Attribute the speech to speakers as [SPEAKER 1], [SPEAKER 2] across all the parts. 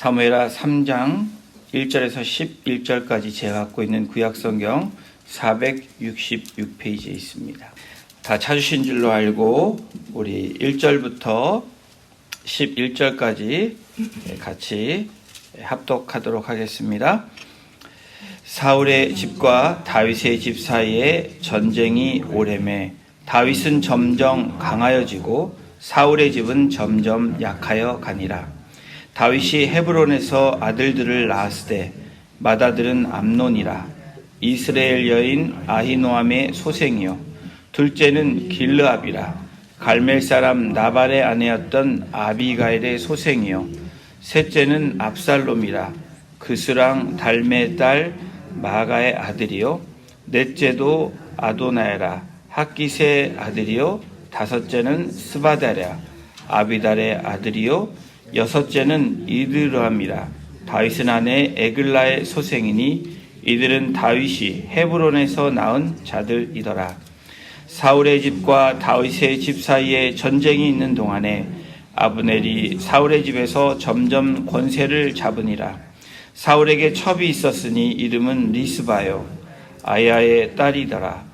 [SPEAKER 1] 사무엘하 3장 1절에서 11절까지 제가 갖고 있는 구약성경 466페이지에 있습니다. 다 찾으신 줄로 알고 우리 1절부터 11절까지 같이 합독하도록 하겠습니다. 사울의 집과 다윗의 집 사이에 전쟁이 오래매 다윗은 점점 강하여지고 사울의 집은 점점 약하여 가니라. 다윗이 헤브론에서 아들들을 낳았으되 맏아들은 암논이라. 이스라엘 여인 아히노암의 소생이요 둘째는 길르압이라. 갈멜 사람 나발의 아내였던 아비가일의 소생이요 셋째는 압살롬이라. 그스랑 달메의 딸 마가의 아들이요 넷째도 아도나야라. 학기스의 아들이요 다섯째는 스바다랴 아비달의 아들이요 여섯째는 이드람이라. 다윗은 아내 에글라의 소생이니 이들은 다윗이 헤브론에서 낳은 자들이더라. 사울의 집과 다윗의 집 사이에 전쟁이 있는 동안에 아브넬이 사울의 집에서 점점 권세를 잡으니라. 사울에게 첩이 있었으니 이름은 리스바요 아야의 딸이더라.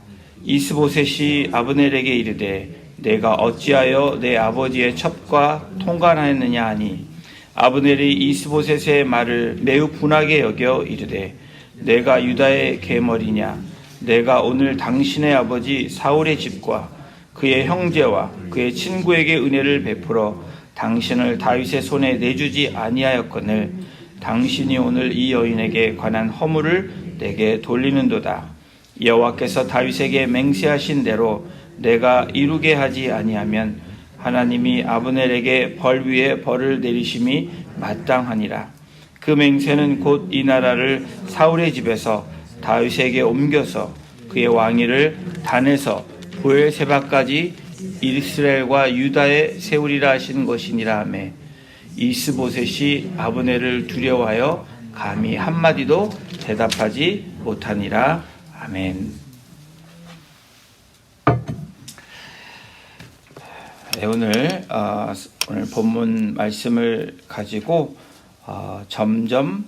[SPEAKER 1] 이스보셋이 아브넬에게 이르되 내가 어찌하여 내 아버지의 첩과 통관하였느냐 하니 아브넬이 이스보셋의 말을 매우 분하게 여겨 이르되 내가 유다의 계머리냐. 내가 오늘 당신의 아버지 사울의 집과 그의 형제와 그의 친구에게 은혜를 베풀어 당신을 다윗의 손에 내주지 아니하였거늘 당신이 오늘 이 여인에게 관한 허물을 내게 돌리는도다. 여호와께서 다윗에게 맹세하신 대로 내가 이루게 하지 아니하면 하나님이 아브넬에게 벌 위에 벌을 내리심이 마땅하니라. 그 맹세는 곧 이 나라를 사울의 집에서 다윗에게 옮겨서 그의 왕위를 단에서 브엘세바까지 이스라엘과 유다에 세우리라 하신 것이니라 하매 이스보셋이 아브넬을 두려워하여 감히 한마디도 대답하지 못하니라. 아멘. 네, 오늘 본문 말씀을 가지고 점점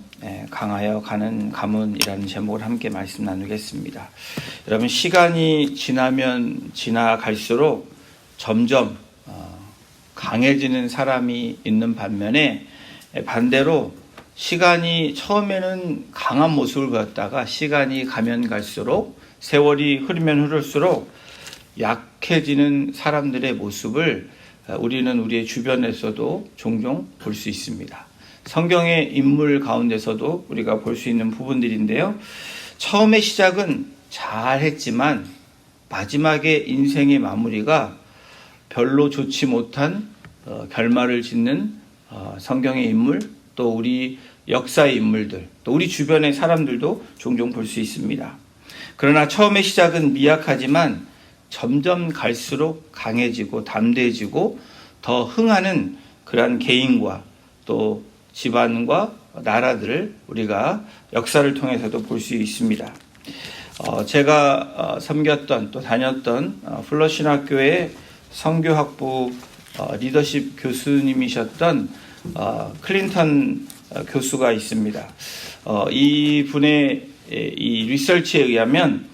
[SPEAKER 1] 강하여 가는 가문이라는 제목을 함께 말씀 나누겠습니다. 여러분, 시간이 지나갈수록 점점 강해지는 사람이 있는 반면에 반대로 시간이 처음에는 강한 모습을 보였다가 시간이 가면 갈수록 세월이 흐르면 흐를수록 약해지는 사람들의 모습을 우리는 우리의 주변에서도 종종 볼 수 있습니다. 성경의 인물 가운데서도 우리가 볼 수 있는 부분들인데요. 처음의 시작은 잘했지만 마지막에 인생의 마무리가 별로 좋지 못한 결말을 짓는 성경의 인물, 또 우리 역사의 인물들, 또 우리 주변의 사람들도 종종 볼 수 있습니다. 그러나 처음의 시작은 미약하지만 점점 갈수록 강해지고 담대해지고 더 흥하는 그러한 개인과 또 집안과 나라들을 우리가 역사를 통해서도 볼 수 있습니다. 제가 섬겼던 또 다녔던 플러신학교의 성교학부 리더십 교수님이셨던 클린턴 교수가 있습니다. 이 분의 이 리서치에 의하면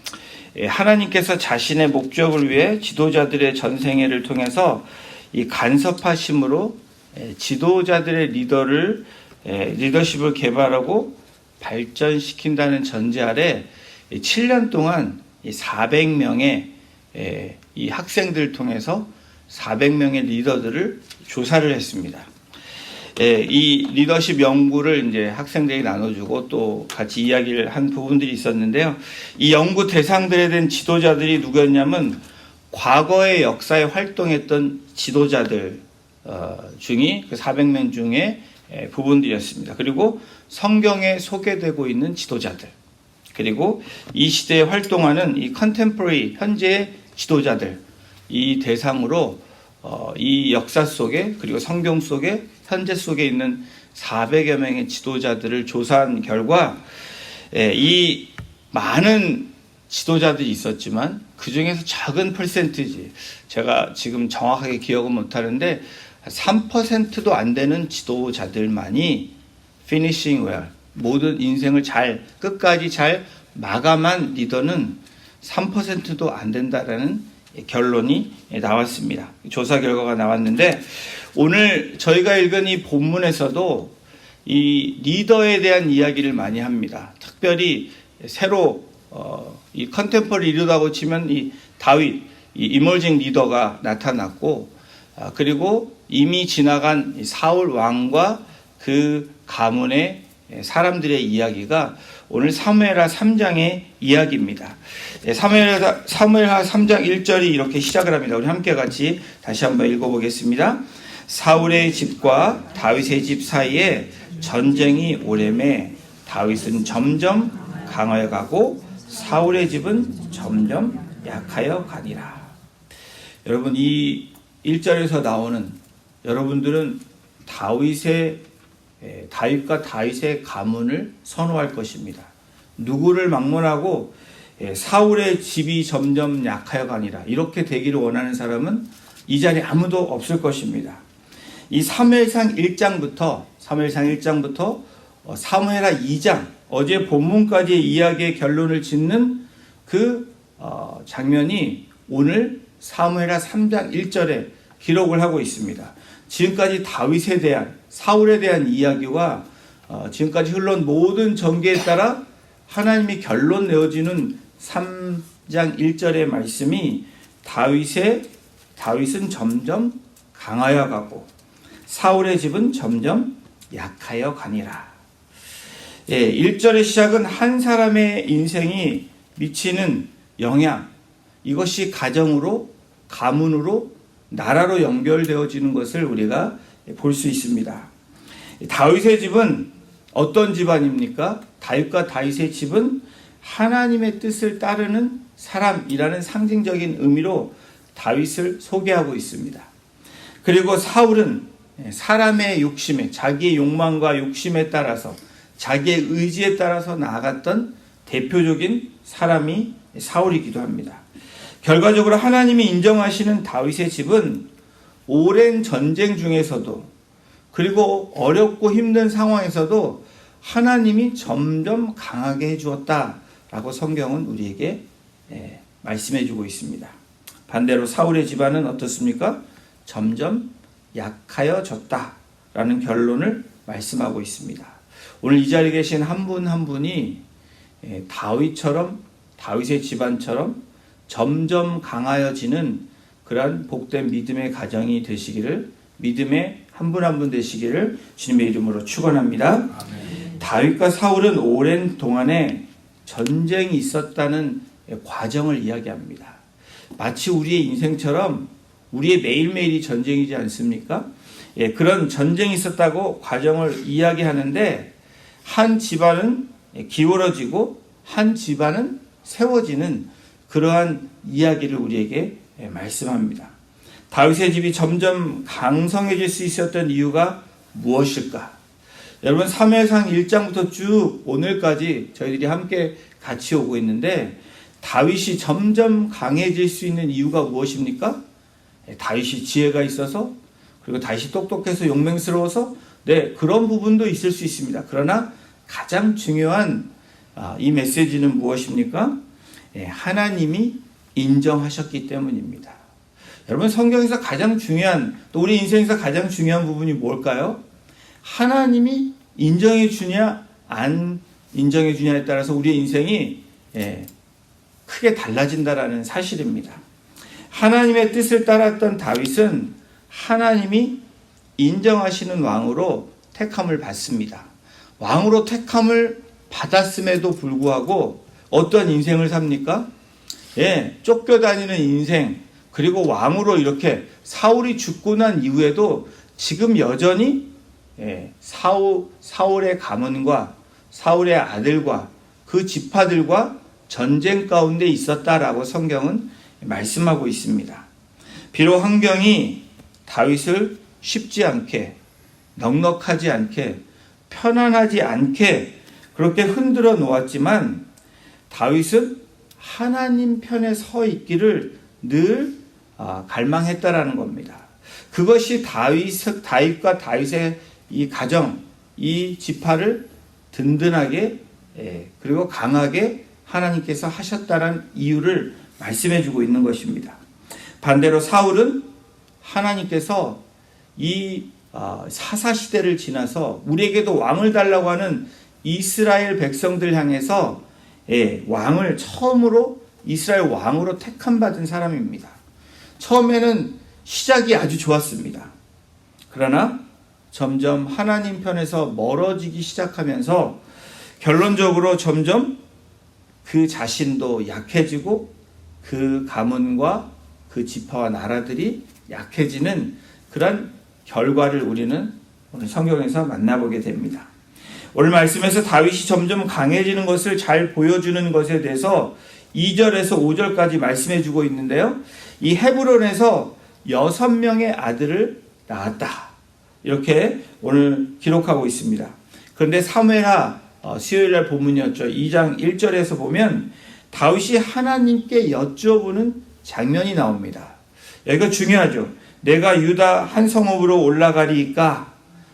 [SPEAKER 1] 하나님께서 자신의 목적을 위해 지도자들의 전생애를 통해서 이 간섭하심으로 지도자들의 리더십을 개발하고 발전시킨다는 전제 아래 7년 동안 400명의 이 학생들을 통해서 400명의 리더들을 조사를 했습니다. 이 리더십 연구를 이제 학생들에게 나눠주고 또 같이 이야기를 한 부분들이 있었는데요. 이 연구 대상들에 대한 지도자들이 누구였냐면 과거의 역사에 활동했던 지도자들 중이 그 400명 중에 부분들이었습니다. 그리고 성경에 소개되고 있는 지도자들, 그리고 이 시대에 활동하는 이 컨템포러리 현재의 지도자들, 이 대상으로 이 역사 속에 그리고 성경 속에 현재 속에 있는 400여 명의 지도자들을 조사한 결과 이 많은 지도자들이 있었지만 그 중에서 작은 퍼센티지, 제가 지금 정확하게 기억은 못하는데 3%도 안 되는 지도자들만이 finishing well. 모든 인생을 끝까지 잘 마감한 리더는 3%도 안 된다라는 결론이 나왔습니다. 조사 결과가 나왔는데 오늘 저희가 읽은 이 본문에서도 이 리더에 대한 이야기를 많이 합니다. 특별히 새로 이 컨템퍼리 리더라고 치면 이 다윗, 이 이머징 리더가 나타났고, 그리고 이미 지나간 사울 왕과 그 가문의 사람들의 이야기가 오늘 사무엘하 3장의 이야기입니다. 사무엘하 3장 1절이 이렇게 시작을 합니다. 우리 함께 같이 다시 한번 읽어보겠습니다. 사울의 집과 다윗의 집 사이에 전쟁이 오래매 다윗은 점점 강하여 가고 사울의 집은 점점 약하여 가니라. 여러분, 이 1절에서 나오는, 여러분들은 다윗과 다윗의 가문을 선호할 것입니다. 누구를 막론하고 사울의 집이 점점 약하여 가니라, 이렇게 되기를 원하는 사람은 이 자리에 아무도 없을 것입니다. 이 사무엘상 1장부터 사무엘하 2장, 어제 본문까지의 이야기의 결론을 짓는 그 장면이 오늘 사무엘하 3장 1절에 기록을 하고 있습니다. 지금까지 다윗에 대한, 사울에 대한 이야기와 지금까지 흘러온 모든 전개에 따라 하나님이 결론 내어지는 3장 1절의 말씀이 다윗은 점점 강하여 가고 사울의 집은 점점 약하여 가니라. 1절의 시작은 한 사람의 인생이 미치는 영향, 이것이 가정으로, 가문으로, 나라로 연결되어지는 것을 우리가 볼 수 있습니다. 다윗의 집은 어떤 집안입니까? 다윗과 다윗의 집은 하나님의 뜻을 따르는 사람이라는 상징적인 의미로 다윗을 소개하고 있습니다. 그리고 사울은 사람의 욕심에, 자기의 욕망과 욕심에 따라서, 자기의 의지에 따라서 나아갔던 대표적인 사람이 사울이기도 합니다. 결과적으로 하나님이 인정하시는 다윗의 집은 오랜 전쟁 중에서도, 그리고 어렵고 힘든 상황에서도 하나님이 점점 강하게 해주었다라고 성경은 우리에게 말씀해 주고 있습니다. 반대로 사울의 집안은 어떻습니까? 점점 약하여졌다라는 결론을 말씀하고 있습니다. 오늘 이 자리에 계신 한 분 한 분이 다윗의 집안처럼 점점 강하여지는 그러한 복된 믿음의 가정이 되시기를, 믿음의 한 분 한 분 되시기를 주님의 이름으로 축원합니다. 아멘. 다윗과 사울은 오랜 동안에 전쟁이 있었다는 과정을 이야기합니다. 마치 우리의 인생처럼 우리의 매일매일이 전쟁이지 않습니까? 그런 전쟁이 있었다고 과정을 이야기하는데, 한 집안은 기울어지고 한 집안은 세워지는 그러한 이야기를 우리에게 말씀합니다. 다윗의 집이 점점 강성해질 수 있었던 이유가 무엇일까? 여러분, 사무엘상 1장부터 쭉 오늘까지 저희들이 함께 같이 오고 있는데, 다윗이 점점 강해질 수 있는 이유가 무엇입니까? 다윗이 지혜가 있어서, 그리고 다윗이 똑똑해서 용맹스러워서, 그런 부분도 있을 수 있습니다. 그러나 가장 중요한 이 메시지는 무엇입니까? 하나님이 인정하셨기 때문입니다. 여러분, 성경에서 가장 중요한, 또 우리 인생에서 가장 중요한 부분이 뭘까요? 하나님이 인정해 주냐 안 인정해 주냐에 따라서 우리의 인생이 크게 달라진다라는 사실입니다. 하나님의 뜻을 따랐던 다윗은 하나님이 인정하시는 왕으로 택함을 받습니다. 왕으로 택함을 받았음에도 불구하고 어떤 인생을 삽니까? 쫓겨다니는 인생, 그리고 왕으로 이렇게 사울이 죽고 난 이후에도 지금 여전히 사울의 가문과 사울의 아들과 그 지파들과 전쟁 가운데 있었다라고 성경은 말씀하고 있습니다. 비록 환경이 다윗을 쉽지 않게, 넉넉하지 않게, 편안하지 않게 그렇게 흔들어 놓았지만 다윗은 하나님 편에 서 있기를 늘 갈망했다라는 겁니다. 그것이 다윗과 다윗의 이 가정, 이 지파를 든든하게 그리고 강하게 하나님께서 하셨다는 이유를 말씀해 주고 있는 것입니다. 반대로 사울은 하나님께서 이 사사시대를 지나서 우리에게도 왕을 달라고 하는 이스라엘 백성들 향해서 왕을 처음으로 이스라엘 왕으로 택함받은 사람입니다. 처음에는 시작이 아주 좋았습니다. 그러나 점점 하나님 편에서 멀어지기 시작하면서 결론적으로 점점 그 자신도 약해지고 그 가문과 그 지파와 나라들이 약해지는 그런 결과를 우리는 오늘 성경에서 만나보게 됩니다. 오늘 말씀에서 다윗이 점점 강해지는 것을 잘 보여주는 것에 대해서 2절에서 5절까지 말씀해 주고 있는데요. 이 헤브론에서 6명의 아들을 낳았다. 이렇게 오늘 기록하고 있습니다. 그런데 사무엘하 수요일날 본문이었죠. 2장 1절에서 보면 다윗이 하나님께 여쭤보는 장면이 나옵니다. 여기가 중요하죠. 내가 유다 한 성읍으로 올라가리까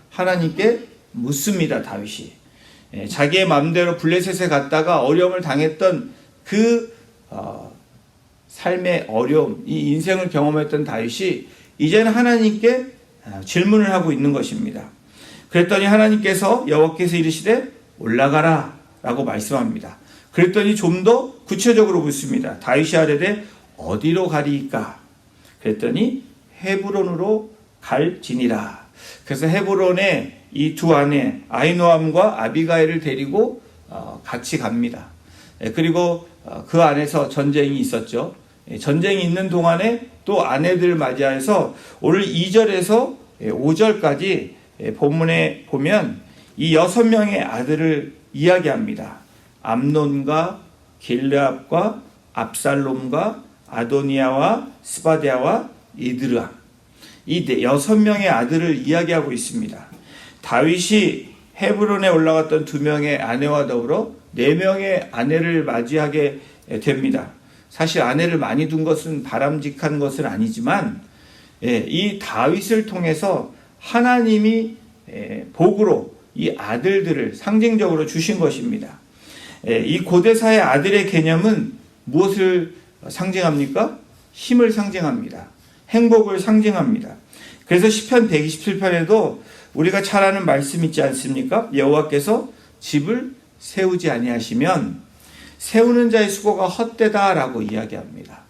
[SPEAKER 1] 하나님께 묻습니다. 다윗이 자기의 마음대로 블레셋에 갔다가 어려움을 당했던 그 삶의 어려움, 이 인생을 경험했던 다윗이 이제는 하나님께 질문을 하고 있는 것입니다. 그랬더니 하나님께서 여호와께서 이르시되 올라가라 라고 말씀합니다. 그랬더니 좀 더 구체적으로 묻습니다. 다윗이 아뢰되 어디로 가리이까? 그랬더니 헤브론으로 갈지니라. 그래서 헤브론에 이 두 아내 아히노암과 아비가일을 데리고 같이 갑니다. 그리고 그 안에서 전쟁이 있었죠. 전쟁이 있는 동안에 또 아내들 맞이해서 오늘 2절에서 5절까지 본문에 보면 이 6명의 아들을 이야기합니다. 암논과 길르압과 압살롬과 아도니아와 스바디아와 이드르암, 이 6명의 아들을 이야기하고 있습니다. 다윗이 헤브론에 올라갔던 2명의 아내와 더불어 4명의 아내를 맞이하게 됩니다. 사실 아내를 많이 둔 것은 바람직한 것은 아니지만 이 다윗을 통해서 하나님이 복으로 이 아들들을 상징적으로 주신 것입니다. 이 고대사의 아들의 개념은 무엇을 상징합니까? 힘을 상징합니다. 행복을 상징합니다. 그래서 시편 127편에도 우리가 잘 아는 말씀 있지 않습니까? 여호와께서 집을 세우지 아니하시면 세우는 자의 수고가 헛되다라고 이야기합니다.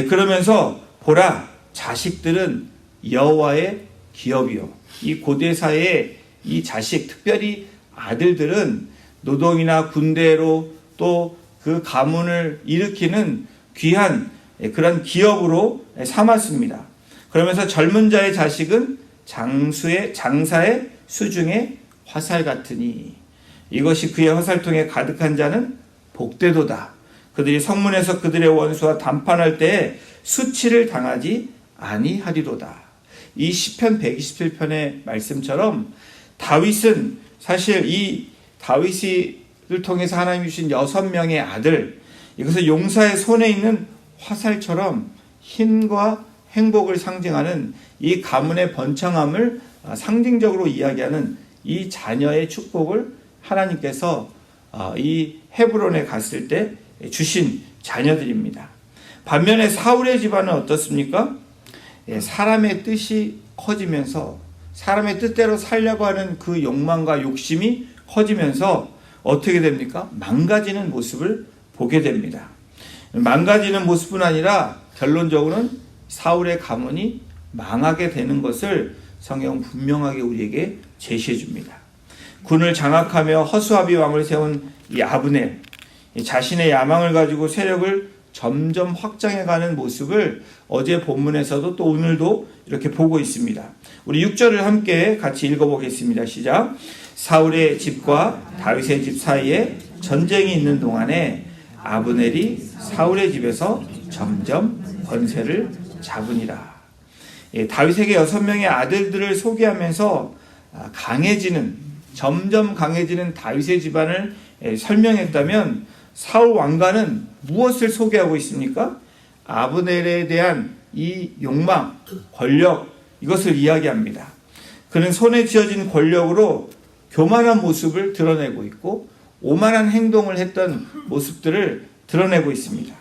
[SPEAKER 1] 그러면서 보라, 자식들은 여호와의 기업이요. 이 고대사의 이 자식, 특별히 아들들은 노동이나 군대로 또 그 가문을 일으키는 귀한 그런 기업으로 삼았습니다. 그러면서 젊은 자의 자식은 장사의 수중의 화살 같으니 이것이 그의 화살통에 가득한 자는 복되도다. 그들이 성문에서 그들의 원수와 담판할 때에 수치를 당하지 아니하리로다. 이 시편 127편의 말씀처럼 다윗은 사실 이 다윗을 통해서 하나님이 주신 6명의 아들, 이것을 용사의 손에 있는 화살처럼 힘과 행복을 상징하는 이 가문의 번창함을 상징적으로 이야기하는 이 자녀의 축복을 하나님께서 이 헤브론에 갔을 때 주신 자녀들입니다. 반면에 사울의 집안은 어떻습니까? 사람의 뜻이 커지면서 사람의 뜻대로 살려고 하는 그 욕망과 욕심이 커지면서 어떻게 됩니까? 망가지는 모습을 보게 됩니다. 망가지는 모습은 아니라 결론적으로는 사울의 가문이 망하게 되는 것을 성경 분명하게 우리에게 제시해 줍니다. 군을 장악하며 허수아비 왕을 세운 이 아브넬, 자신의 야망을 가지고 세력을 점점 확장해가는 모습을 어제 본문에서도 또 오늘도 이렇게 보고 있습니다. 우리 6절을 함께 같이 읽어보겠습니다. 시작. 사울의 집과 다윗의 집 사이에 전쟁이 있는 동안에 아브넬이 사울의 집에서 점점 권세를 잡으니라. 다윗에게 6명의 아들들을 소개하면서 점점 강해지는 다윗의 집안을 설명했다면 사울 왕가는 무엇을 소개하고 있습니까? 아브넬에 대한 이 욕망, 권력, 이것을 이야기합니다. 그는 손에 쥐어진 권력으로 교만한 모습을 드러내고 있고 오만한 행동을 했던 모습들을 드러내고 있습니다.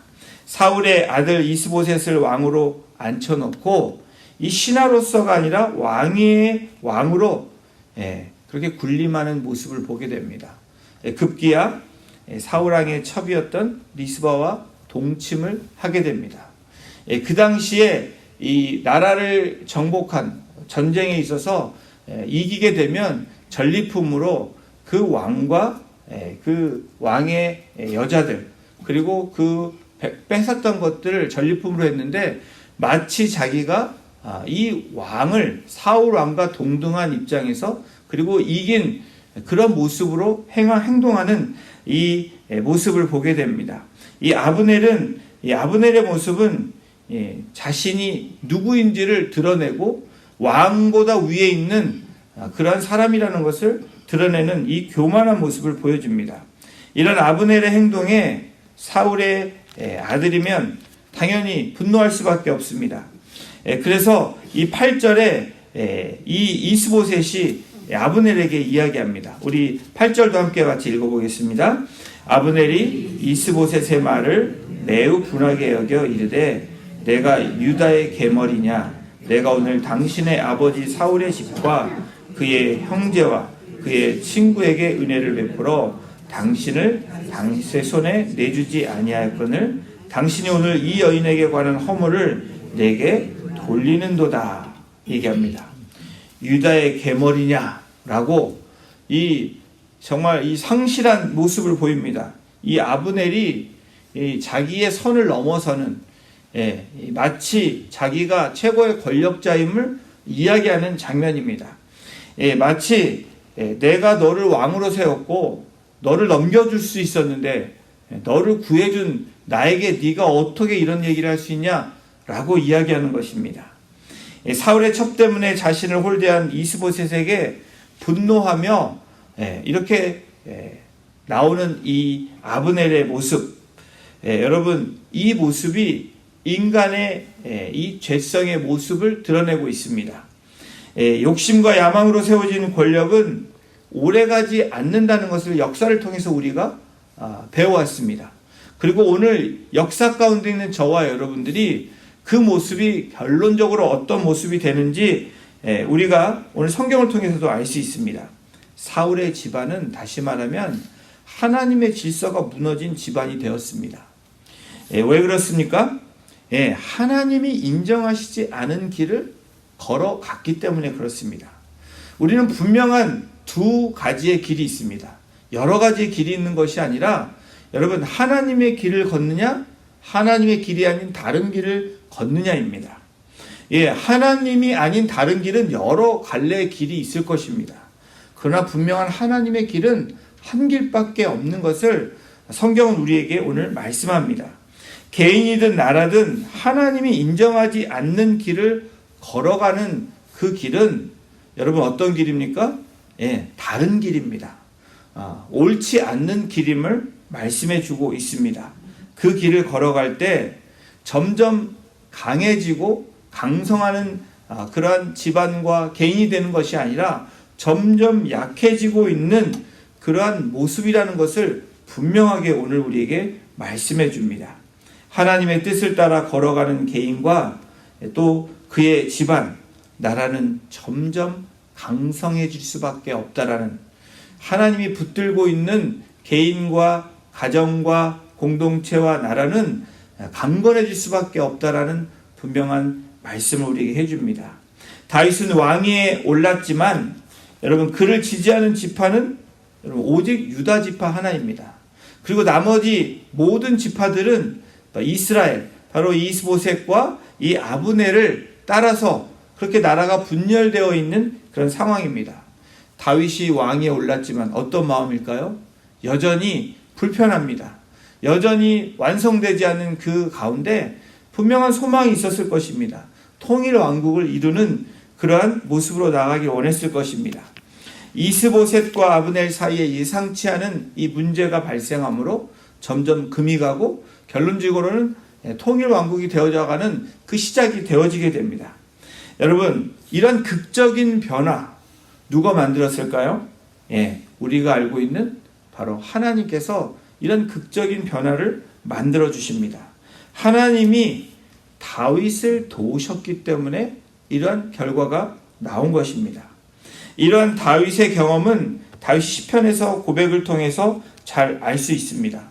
[SPEAKER 1] 사울의 아들 이스보셋을 왕으로 앉혀놓고 이 신하로서가 아니라 왕의 왕으로 그렇게 군림하는 모습을 보게 됩니다. 급기야 사울왕의 첩이었던 리스바와 동침을 하게 됩니다. 그 당시에 이 나라를 정복한 전쟁에 있어서 이기게 되면 전리품으로 그 왕과 그 왕의 여자들 그리고 그 뺏었던 것들을 전리품으로 했는데 마치 자기가 이 왕을 사울 왕과 동등한 입장에서 그리고 이긴 그런 모습으로 행동하는 이 모습을 보게 됩니다. 이 아브넬의 모습은 자신이 누구인지를 드러내고 왕보다 위에 있는 그러한 사람이라는 것을 드러내는 이 교만한 모습을 보여줍니다. 이런 아브넬의 행동에 사울의 아들이면 당연히 분노할 수밖에 없습니다. 그래서 이 8절에 이 이스보셋이 아브넬에게 이야기합니다. 우리 8절도 함께 같이 읽어보겠습니다. 아브넬이 이스보셋의 말을 매우 분하게 여겨 이르되 내가 유다의 계머리냐 내가 오늘 당신의 아버지 사울의 집과 그의 형제와 그의 친구에게 은혜를 베풀어 당신을 당신의 손에 내주지 아니하였거늘 당신이 오늘 이 여인에게 관한 허물을 내게 돌리는도다 얘기합니다. 유다의 계머리냐라고 정말 이 상실한 모습을 보입니다. 이 아브넬이 자기의 선을 넘어서는 마치 자기가 최고의 권력자임을 이야기하는 장면입니다. 마치 내가 너를 왕으로 세웠고 너를 넘겨줄 수 있었는데 너를 구해준 나에게 네가 어떻게 이런 얘기를 할 수 있냐라고 이야기하는 것입니다. 사울의 첩 때문에 자신을 홀대한 이스보셋에게 분노하며 이렇게 나오는 이 아브넬의 모습, 여러분 이 모습이 인간의 이 죄성의 모습을 드러내고 있습니다. 욕심과 야망으로 세워진 권력은 오래가지 않는다는 것을 역사를 통해서 우리가 배워왔습니다. 그리고 오늘 역사 가운데 있는 저와 여러분들이 그 모습이 결론적으로 어떤 모습이 되는지 우리가 오늘 성경을 통해서도 알 수 있습니다. 사울의 집안은 다시 말하면 하나님의 질서가 무너진 집안이 되었습니다. 왜 그렇습니까? 하나님이 인정하시지 않은 길을 걸어갔기 때문에 그렇습니다. 우리는 분명한 두 가지의 길이 있습니다. 여러 가지의 길이 있는 것이 아니라 여러분 하나님의 길을 걷느냐 하나님의 길이 아닌 다른 길을 걷느냐입니다. 하나님이 아닌 다른 길은 여러 갈래의 길이 있을 것입니다. 그러나 분명한 하나님의 길은 한 길밖에 없는 것을 성경은 우리에게 오늘 말씀합니다. 개인이든 나라든 하나님이 인정하지 않는 길을 걸어가는 그 길은 여러분 어떤 길입니까? 다른 길입니다. 옳지 않는 길임을 말씀해 주고 있습니다. 그 길을 걸어갈 때 점점 강해지고 강성하는 그러한 집안과 개인이 되는 것이 아니라 점점 약해지고 있는 그러한 모습이라는 것을 분명하게 오늘 우리에게 말씀해 줍니다. 하나님의 뜻을 따라 걸어가는 개인과 또 그의 집안, 나라는 점점 강성해질 수밖에 없다라는, 하나님이 붙들고 있는 개인과 가정과 공동체와 나라는 강건해질 수밖에 없다라는 분명한 말씀을 우리에게 해줍니다. 다윗은 왕위에 올랐지만 여러분 그를 지지하는 지파는 여러분 오직 유다 지파 하나입니다. 그리고 나머지 모든 지파들은 이스라엘, 바로 이스보셋과 이 아브넬을 따라서 그렇게 나라가 분열되어 있는 그런 상황입니다. 다윗이 왕위에 올랐지만 어떤 마음일까요? 여전히 불편합니다. 여전히 완성되지 않은 그 가운데 분명한 소망이 있었을 것입니다. 통일 왕국을 이루는 그러한 모습으로 나가길 원했을 것입니다. 이스보셋과 아브넬 사이에 예상치 않은 이 문제가 발생하므로 점점 금이 가고 결론적으로는 통일 왕국이 되어져가는 그 시작이 되어지게 됩니다. 여러분, 이런 극적인 변화 누가 만들었을까요? 우리가 알고 있는 바로 하나님께서 이런 극적인 변화를 만들어 주십니다. 하나님이 다윗을 도우셨기 때문에 이러한 결과가 나온 것입니다. 이러한 다윗의 경험은 다윗 시편에서 고백을 통해서 잘 알 수 있습니다.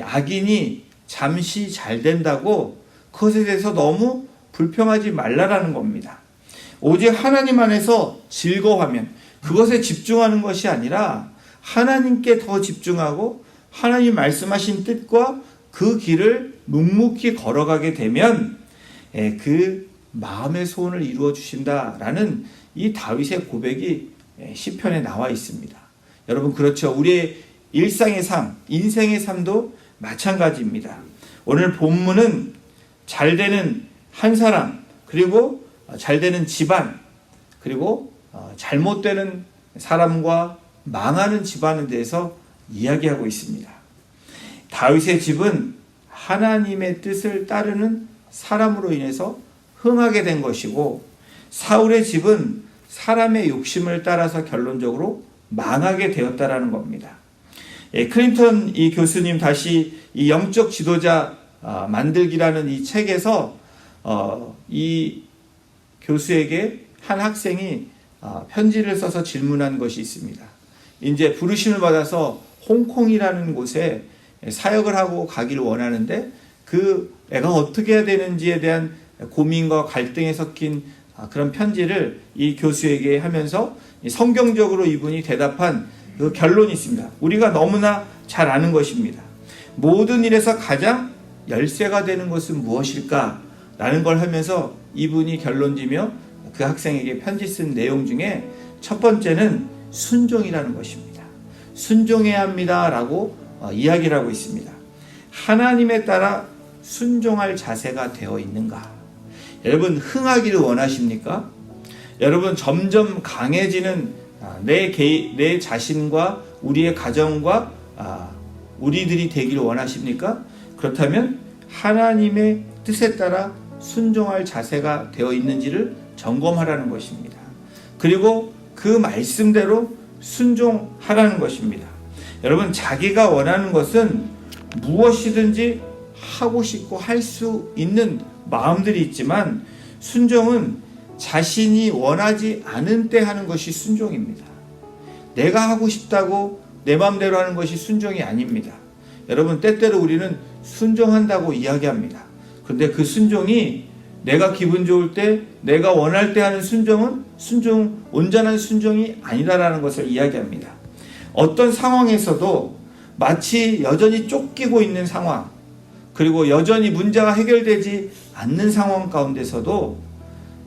[SPEAKER 1] 악인이 잠시 잘 된다고 그것에 대해서 너무 불평하지 말라라는 겁니다. 오직 하나님 안에서 즐거워하면 그것에 집중하는 것이 아니라 하나님께 더 집중하고 하나님 말씀하신 뜻과 그 길을 묵묵히 걸어가게 되면 그 마음의 소원을 이루어 주신다라는 이 다윗의 고백이 시편에 나와 있습니다. 여러분 그렇죠. 우리의 일상의 삶, 인생의 삶도 마찬가지입니다. 오늘 본문은 잘 되는 한 사람, 그리고 잘 되는 집안, 그리고 잘못되는 사람과 망하는 집안에 대해서 이야기하고 있습니다. 다윗의 집은 하나님의 뜻을 따르는 사람으로 인해서 흥하게 된 것이고, 사울의 집은 사람의 욕심을 따라서 결론적으로 망하게 되었다라는 겁니다. 클린턴 이 교수님 다시 이 영적 지도자 만들기라는 이 책에서 이 교수에게 한 학생이 편지를 써서 질문한 것이 있습니다. 이제 부르심을 받아서 홍콩이라는 곳에 사역을 하고 가기를 원하는데 그 애가 어떻게 해야 되는지에 대한 고민과 갈등에 섞인 그런 편지를 이 교수에게 하면서 성경적으로 이분이 대답한 그 결론이 있습니다. 우리가 너무나 잘 아는 것입니다. 모든 일에서 가장 열쇠가 되는 것은 무엇일까? 라는 걸 하면서 이분이 결론지며 그 학생에게 편지 쓴 내용 중에 첫 번째는 순종이라는 것입니다. 순종해야 합니다. 라고 이야기를 하고 있습니다. 하나님에 따라 순종할 자세가 되어 있는가? 여러분 흥하기를 원하십니까? 여러분 점점 강해지는 내 자신과 우리의 가정과 우리들이 되기를 원하십니까? 그렇다면 하나님의 뜻에 따라 순종할 자세가 되어 있는지를 점검하라는 것입니다. 그리고 그 말씀대로 순종하라는 것입니다. 여러분 자기가 원하는 것은 무엇이든지 하고 싶고 할 수 있는 마음들이 있지만 순종은 자신이 원하지 않은 때 하는 것이 순종입니다. 내가 하고 싶다고 내 마음대로 하는 것이 순종이 아닙니다. 여러분 때때로 우리는 순종한다고 이야기합니다. 그런데 그 순종이 내가 기분 좋을 때 내가 원할 때 하는 순종은 온전한 순종이 아니다라는 것을 이야기합니다. 어떤 상황에서도 마치 여전히 쫓기고 있는 상황, 그리고 여전히 문제가 해결되지 않는 상황 가운데서도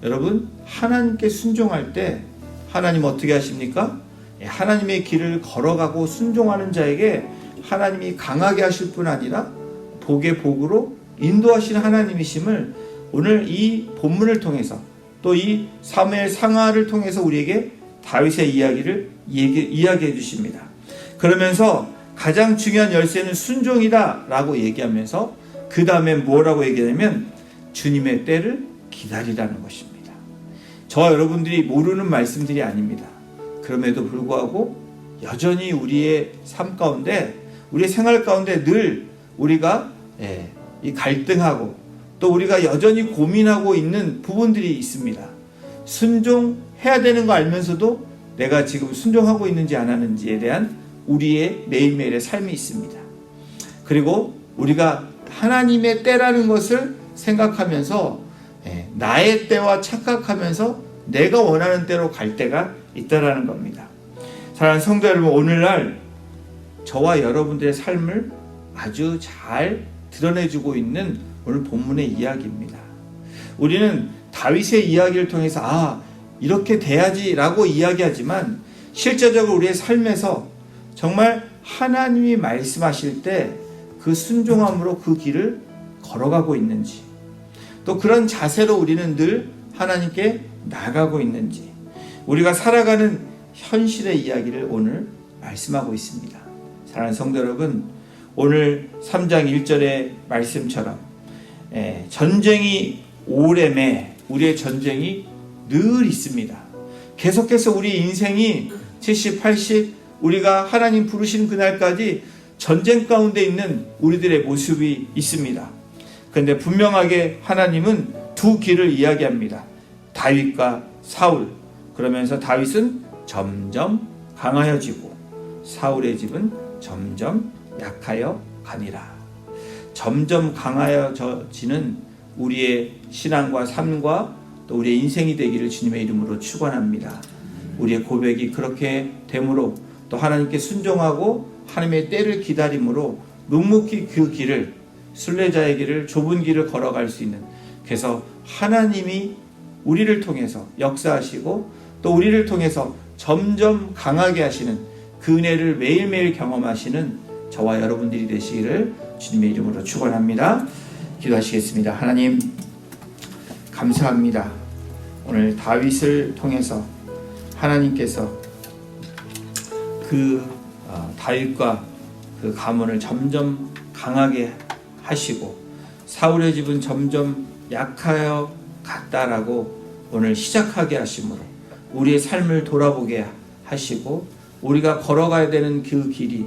[SPEAKER 1] 여러분 하나님께 순종할 때 하나님 어떻게 하십니까? 하나님의 길을 걸어가고 순종하는 자에게 하나님이 강하게 하실 뿐 아니라 복의 복으로 인도하시는 하나님이심을 오늘 이 본문을 통해서 또 이 사무엘 상하를 통해서 우리에게 다윗의 이야기를 이야기해 주십니다. 그러면서 가장 중요한 열쇠는 순종이다 라고 얘기하면서 그 다음에 뭐라고 얘기하냐면 주님의 때를 기다리라는 것입니다. 저와 여러분들이 모르는 말씀들이 아닙니다. 그럼에도 불구하고 여전히 우리의 삶 가운데 우리의 생활 가운데 늘 우리가 이 갈등하고 또 우리가 여전히 고민하고 있는 부분들이 있습니다. 순종해야 되는 거 알면서도 내가 지금 순종하고 있는지 안 하는지에 대한 우리의 매일매일의 삶이 있습니다. 그리고 우리가 하나님의 때라는 것을 생각하면서 나의 때와 착각하면서 내가 원하는 때로 갈 때가 있다라는 겁니다. 사랑하는 성도 여러분, 오늘날 저와 여러분들의 삶을 아주 잘 드러내주고 있는 오늘 본문의 이야기입니다. 우리는 다윗의 이야기를 통해서 이렇게 돼야지라고 이야기하지만 실제적으로 우리의 삶에서 정말 하나님이 말씀하실 때 그 순종함으로 그 길을 걸어가고 있는지, 또 그런 자세로 우리는 늘 하나님께 나가고 있는지, 우리가 살아가는 현실의 이야기를 오늘 말씀하고 있습니다. 사랑하는 성도 여러분, 오늘 3장 1절의 말씀처럼 전쟁이 오래매 우리의 전쟁이 늘 있습니다. 계속해서 우리 인생이 70, 80 우리가 하나님 부르신 그날까지 전쟁 가운데 있는 우리들의 모습이 있습니다. 그런데 분명하게 하나님은 두 길을 이야기합니다. 다윗과 사울. 그러면서 다윗은 점점 강하여지고 사울의 집은 점점 약하여 가니라. 점점 강하여지는 우리의 신앙과 삶과 또 우리의 인생이 되기를 주님의 이름으로 축원합니다. 우리의 고백이 그렇게 되므로 또 하나님께 순종하고 하나님의 때를 기다림으로 묵묵히 그 길을 순례자의 길을 좁은 길을 걸어갈 수 있는, 그래서 하나님이 우리를 통해서 역사하시고 또 우리를 통해서 점점 강하게 하시는 그 은혜를 매일매일 경험하시는 저와 여러분들이 되시기를 주님의 이름으로 축원합니다. 기도하시겠습니다. 하나님 감사합니다. 오늘 다윗을 통해서 하나님께서 그 다윗과 그 가문을 점점 강하게 하시고 사울의 집은 점점 약하여 갔다라고 오늘 시작하게 하심으로 우리의 삶을 돌아보게 하시고 우리가 걸어가야 되는 그 길이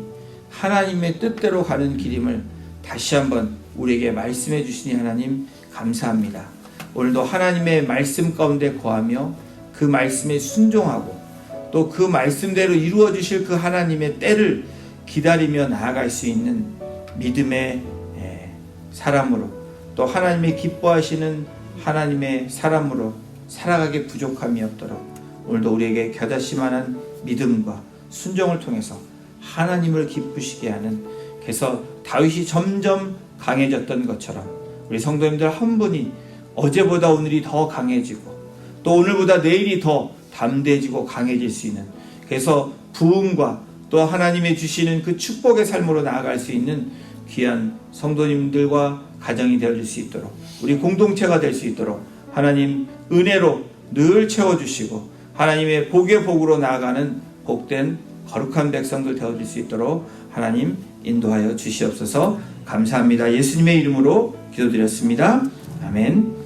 [SPEAKER 1] 하나님의 뜻대로 가는 길임을 다시 한번 우리에게 말씀해 주시니 하나님 감사합니다. 오늘도 하나님의 말씀 가운데 거하며 그 말씀에 순종하고 또 그 말씀대로 이루어 주실 그 하나님의 때를 기다리며 나아갈 수 있는 믿음의 사람으로 또 하나님의 기뻐하시는 하나님의 사람으로 살아가기 부족함이 없도록 오늘도 우리에게 겨자씨만한 믿음과 순종을 통해서 하나님을 기쁘시게 하는, 그래서 다윗이 점점 강해졌던 것처럼 우리 성도님들 한 분이 어제보다 오늘이 더 강해지고 또 오늘보다 내일이 더 담대해지고 강해질 수 있는, 그래서 부흥과 또 하나님의 주시는 그 축복의 삶으로 나아갈 수 있는 귀한 성도님들과 가정이 되어질 수 있도록 우리 공동체가 될 수 있도록 하나님 은혜로 늘 채워주시고 하나님의 복의 복으로 나아가는 복된 거룩한 백성들 되어질 수 있도록 하나님 인도하여 주시옵소서. 감사합니다. 예수님의 이름으로 기도드렸습니다. 아멘.